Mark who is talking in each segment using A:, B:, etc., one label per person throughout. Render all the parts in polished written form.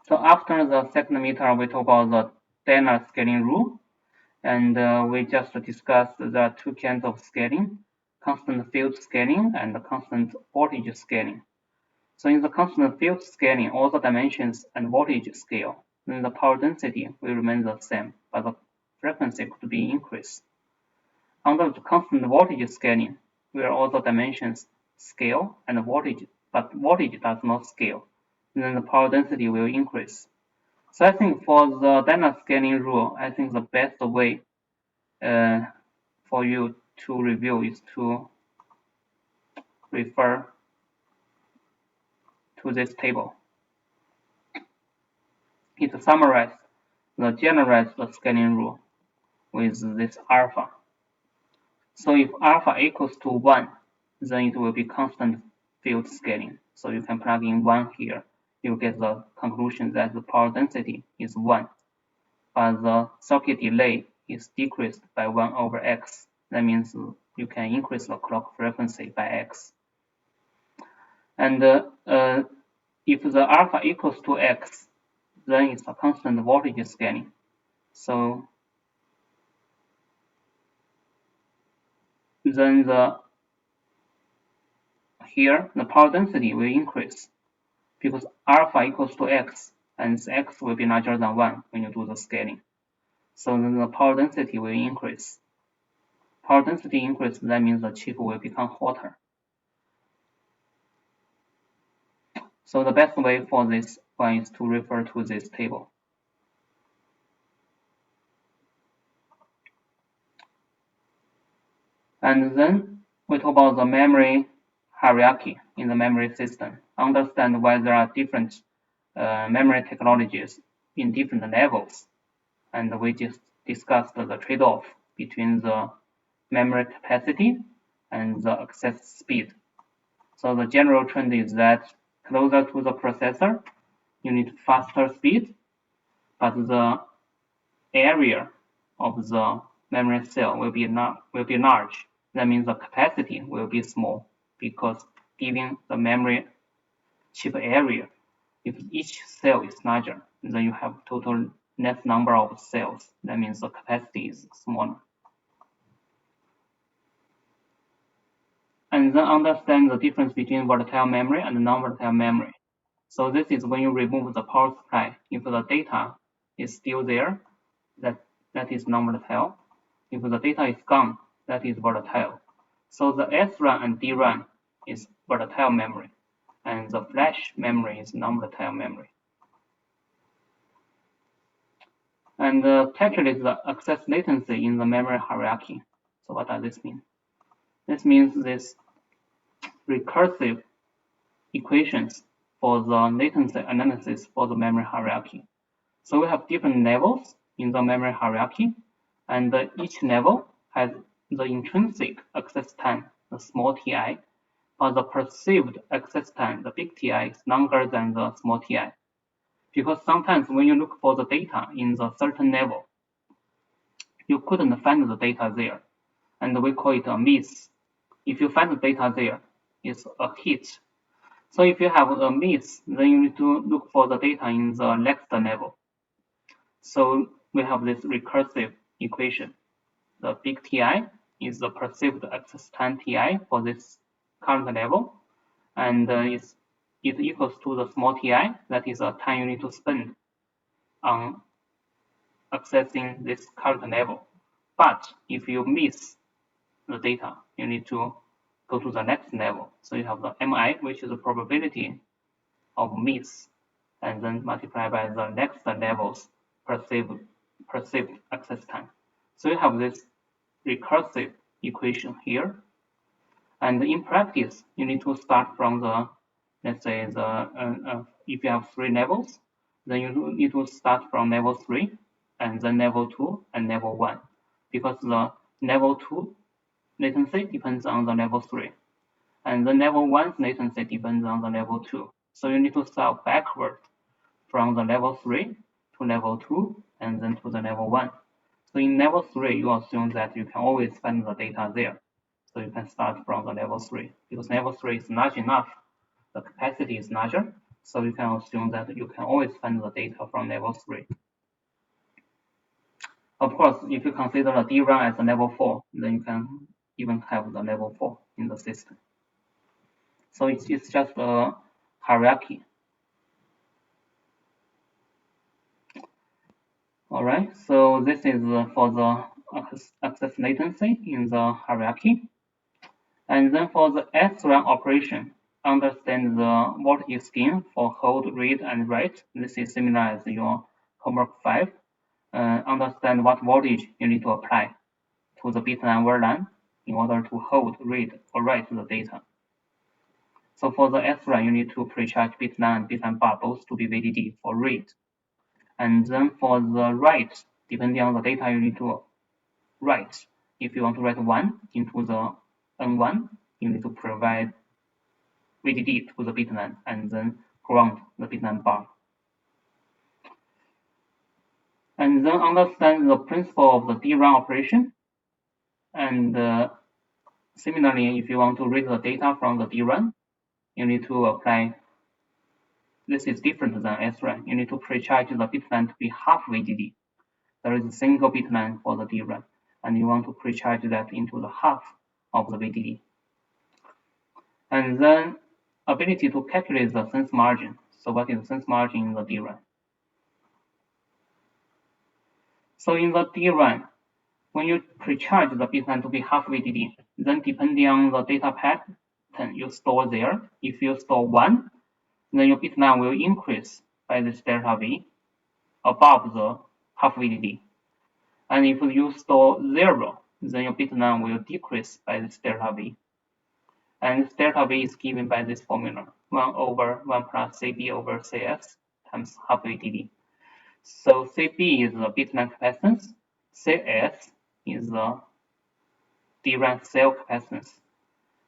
A: So after the second meter, we talk about the Dana scaling rule, and we just discussed the two kinds of scaling: constant field scaling and constant voltage scaling. So in the constant field scaling, all the dimensions and voltage scale. Then the power density will remain the same, but the frequency could be increased. Under the constant voltage scaling, where all the dimensions scale and voltage, but voltage does not scale, then the power density will increase. So I think for the Dana scaling rule, I think the best way for you to review is to refer to this table. It summarizes the generalized scaling rule with this alpha. So if alpha equals to 1, then it will be constant field scaling. So you can plug in 1 here. You get the conclusion that the power density is 1, but the circuit delay is decreased by 1 over x. That means you can increase the clock frequency by x. And if the alpha equals to x, then it's a constant voltage scaling. So then here the power density will increase because alpha equals to x, and x will be larger than 1 when you do the scaling. So then the power density will increase. Power density increase, that means the chip will become hotter. So the best way for this one is to refer to this table. And then we talk about the memory hierarchy in the memory system. Understand why there are different memory technologies in different levels. And we just discussed the trade-off between the memory capacity and the access speed. So the general trend is that closer to the processor, you need faster speed, but the area of the memory cell will be large. That means the capacity will be small because given the memory chip area, if each cell is larger, then you have total less number of cells. That means the capacity is smaller. And then understand the difference between volatile memory and non-volatile memory. So this is when you remove the power supply. If the data is still there, that is non-volatile. If the data is gone, that is volatile. So the SRAM and DRAM is volatile memory, and the flash memory is non-volatile memory. And calculate the access latency in the memory hierarchy. So what does this mean? This means this recursive equations for the latency analysis for the memory hierarchy. So we have different levels in the memory hierarchy, and each level has the intrinsic access time, the small ti, but the perceived access time, the big Ti, is longer than the small ti. Because sometimes when you look for the data in the certain level, you couldn't find the data there, and we call it a miss. If you find the data there, it's a hit. So if you have a miss, then you need to look for the data in the next level. So we have this recursive equation. The big Ti is the perceived access time Ti for this current level, and it equals to the small Ti, that is the time you need to spend on accessing this current level. But if you miss the data, you need to go to the next level. So you have the Mi, which is the probability of miss, and then multiply by the next level's perceived access time. So you have this recursive equation here. And in practice, you need to start from the, let's say, if you have 3 levels, then you need to start from level 3, and then level 2, and level 1, because the level 2 latency depends on the level 3, and the level 1's latency depends on the level 2. So you need to start backward from the level 3 to level 2, and then to the level 1. So in level 3, you assume that you can always find the data there. So you can start from the level 3, because level 3 is large enough, the capacity is larger, So you can assume that you can always find the data from level 3. Of course, if you consider the DRAM as a level 4, then you can even have the level 4 in the system. So it's just a hierarchy. All right, so this is for the access latency in the hierarchy. And then for the S-run operation, understand the voltage scheme for hold, read, and write. This is similar as your homework 5. Understand what voltage you need to apply to the bit line word line in order to hold, read, or write the data. So for the S-run, you need to pre-charge bit line and bit line bar both to be VDD for read. And then for the write, depending on the data you need to write. If you want to write 1 into the N1, you need to provide VDD to the bit line and then ground the bit line bar. And then understand the principle of the DRAM operation. And similarly, if you want to read the data from the DRAM, you need to apply. This is different than SRAM. You need to pre-charge the bit line to be half VDD. There is a single bit line for the DRAM, and you want to pre-charge that into the half of the VDD. And then ability to calculate the sense margin. So what is sense margin in the DRAM? So in the DRAM, when you pre-charge the bit line to be half VDD, then depending on the data pattern you store there, if you store 1, then your bit line will increase by this delta V above the half VDD. And if you store 0, then your bit line will decrease by this delta V. And this delta V is given by this formula, 1 over 1 plus CB over CS times half VDD. So CB is the bit line capacitance, CS is the DRAM cell capacitance.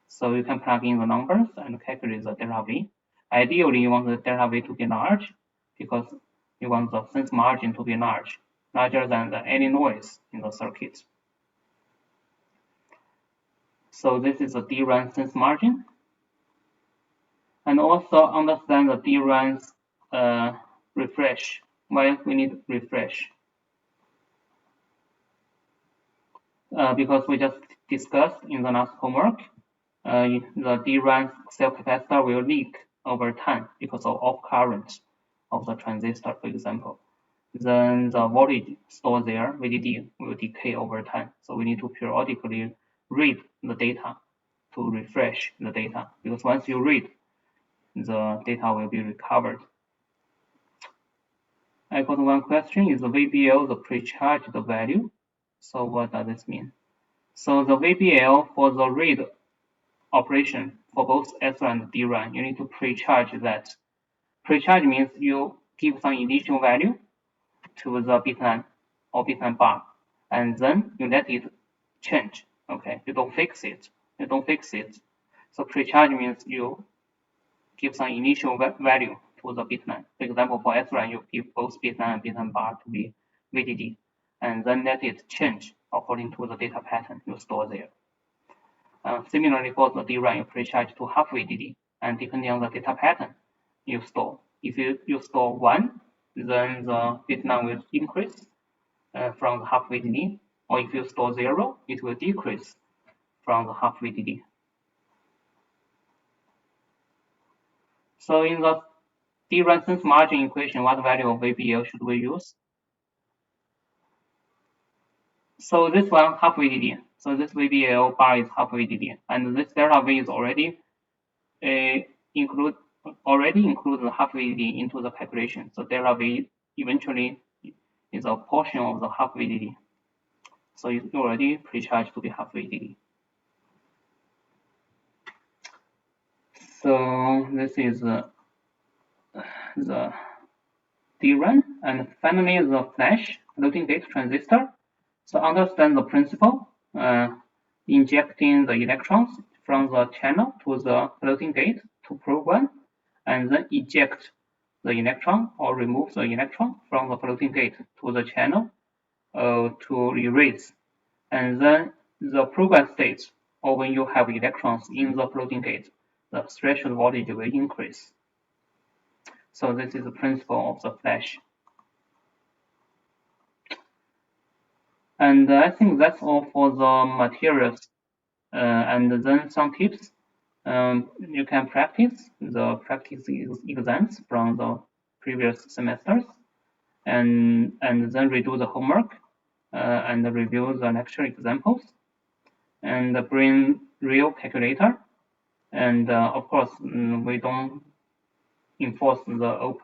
A: So you can plug in the numbers and calculate the delta V. Ideally, you want the delta V to be large because you want the sense margin to be larger than any noise in the circuit. So this is the DRAM sense margin. And also understand the DRAM's refresh. Why we need refresh? Because we just discussed in the last homework, the DRAM cell capacitor will leak over time because of off current of the transistor, for example. Then the voltage stored there, VDD, will decay over time. So we need to periodically read the data to refresh the data, because once you read, the data will be recovered. I got one question, is the VBL the pre-charged value? So what does this mean? So the VBL for the read operation for both SRAM and DRAM, you need to pre-charge that. Pre-charge means you give some initial value to the bit line or bit line bar, and then you let it change. Okay, you don't fix it. So pre-charge means you give some initial value to the bit line. For example, for SRAM, you give both bit line and bit line bar to be VDD, and then let it change according to the data pattern you store there. Similarly, for the DRAM, you pre-charge to half VDD, and depending on the data pattern you store. If you store 1, then the bit line will increase from the half VDD, or if you store 0, it will decrease from the half VDD. So in the DRAM sense margin equation, what value of VBL should we use? So this one, half VDD. So this VBL bar is half VDD, and this delta V is already include the half VDD into the calculation. So delta V eventually is a portion of the half VDD. So it's already pre-charged to be half VDD. So this is the DRAM, and finally the flash floating gate transistor. So understand the principle, injecting the electrons from the channel to the floating gate to program, and then eject the electron or remove the electron from the floating gate to the channel to erase. And then the program state, or when you have electrons in the floating gate, the threshold voltage will increase. So this is the principle of the flash. And I think that's all for the materials. And then some tips. You can practice the practice exams from the previous semesters, and then redo the homework, and review the lecture examples, and bring real calculator. And of course, we don't enforce the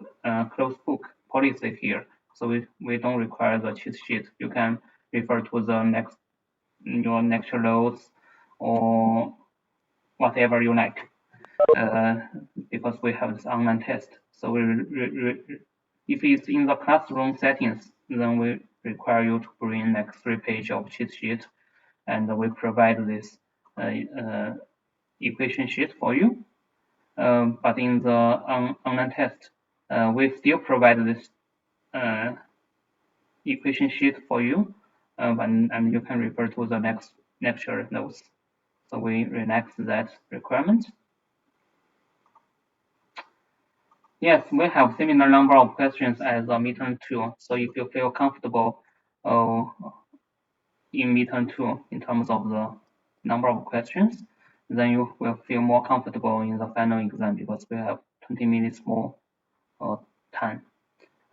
A: closed book policy here, so we don't require the cheat sheet. You can refer to the your lecture notes or whatever you like, because we have this online test. So if it's in the classroom settings, then we require you to bring like 3 pages of cheat sheet, and we provide this equation sheet for you. But in the online test, we still provide this equation sheet for you, and you can refer to the next lecture notes. So we relax that requirement. Yes, we have similar number of questions as a midterm 2. So if you feel comfortable in midterm 2 in terms of the number of questions, then you will feel more comfortable in the final exam because we have 20 minutes more time.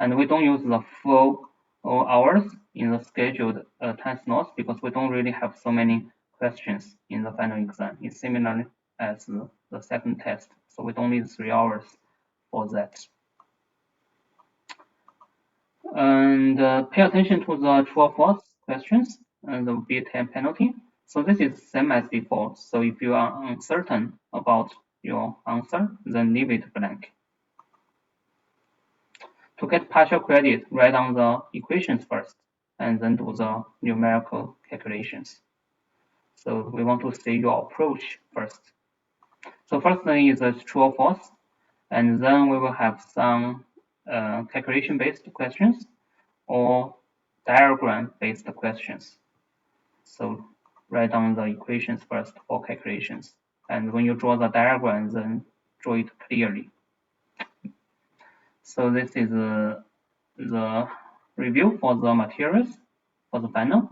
A: And we don't use the full hours in the scheduled time slots because we don't really have so many questions in the final exam. It's similar as the second test. So we don't need 3 hours for that. And pay attention to the true or false questions, and there will be a time penalty. So this is same as before. So if you are uncertain about your answer, then leave it blank. To get partial credit, write down the equations first, and then do the numerical calculations. So we want to see your approach first. So first thing is true or false, and then we will have some calculation-based questions or diagram-based questions. So write down the equations first for calculations. And when you draw the diagram, then draw it clearly. So this is the review for the materials for the final.